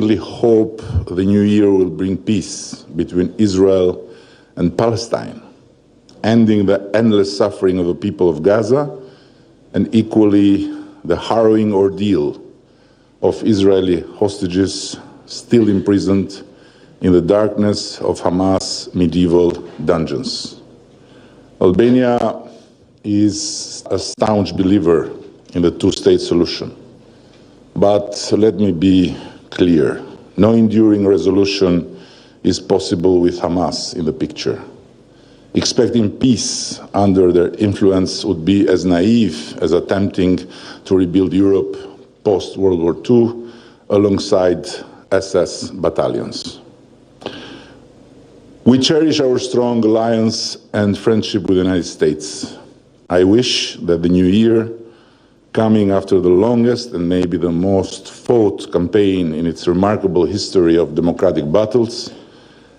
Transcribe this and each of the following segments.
We hope the new year will bring peace between Israel and Palestine, ending the endless suffering of the people of Gaza and equally the harrowing ordeal of Israeli hostages still imprisoned in the darkness of Hamas medieval dungeons. Albania is a staunch believer in the two-state solution. But let me be clear, no enduring resolution is possible with Hamas in the picture. Expecting peace under their influence would be as naive as attempting to rebuild Europe post-World War II alongside SS battalions. We cherish our strong alliance and friendship with the United States. I wish that the new year, coming after the longest and maybe the most fought campaign in its remarkable history of democratic battles,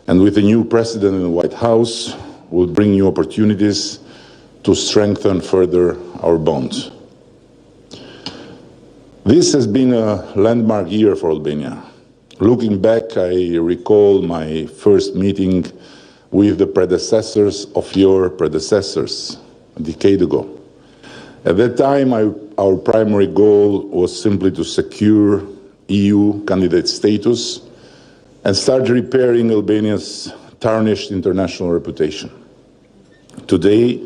and with a new president in the White House, will bring new opportunities to strengthen further our bonds. This has been a landmark year for Albania. Looking back, I recall my first meeting with the predecessors of your predecessors a decade ago. At that time, our primary goal was simply to secure EU candidate status and start repairing Albania's tarnished international reputation. Today,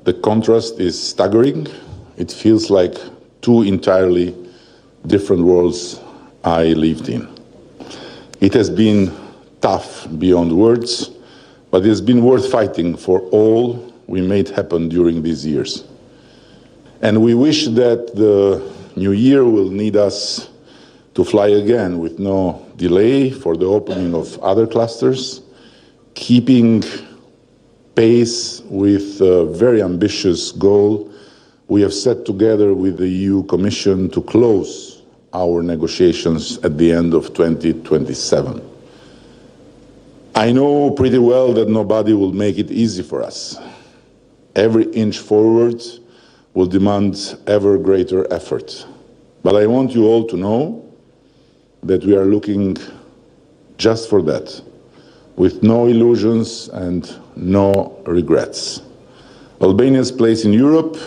the contrast is staggering. It feels like two entirely different worlds I lived in. It has been tough beyond words, but it has been worth fighting for all we made happen during these years. And we wish that the new year will need us to fly again with no delay for the opening of other clusters, keeping pace with a very ambitious goal we have set together with the EU Commission to close our negotiations at the end of 2027. I know pretty well that nobody will make it easy for us. Every inch forward will demand ever greater effort. But I want you all to know that we are looking just for that, with no illusions and no regrets. Albania's place in Europe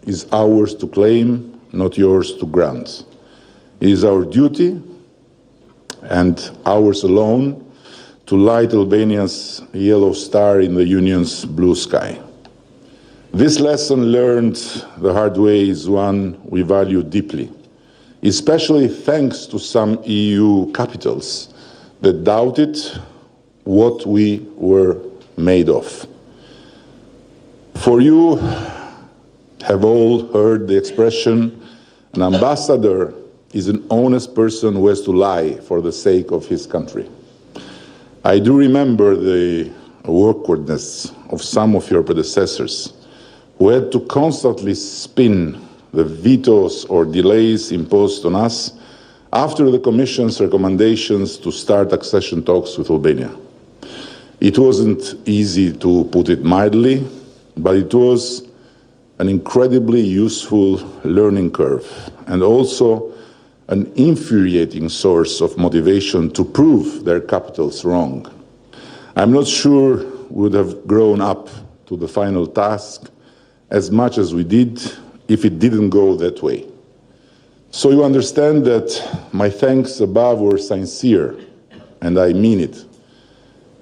is ours to claim, not yours to grant. It is our duty, and ours alone, to light Albania's yellow star in the Union's blue sky. This lesson learned the hard way is one we value deeply, especially thanks to some EU capitals that doubted what we were made of. For you have all heard the expression, an ambassador is an honest person who has to lie for the sake of his country. I do remember the awkwardness of some of your predecessors who had to constantly spin the vetoes or delays imposed on us after the Commission's recommendations to start accession talks with Albania. It wasn't easy, to put it mildly, but it was an incredibly useful learning curve and also an infuriating source of motivation to prove their capitals wrong. I'm not sure we would have grown up to the final task as much as we did if it didn't go that way. So you understand that my thanks above were sincere, and I mean it,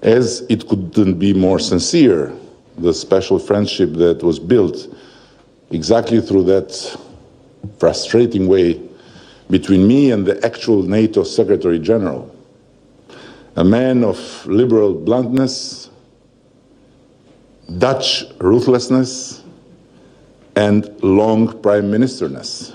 as it couldn't be more sincere, the special friendship that was built exactly through that frustrating way between me and the actual NATO Secretary General, a man of liberal bluntness, Dutch ruthlessness, and long prime ministerness.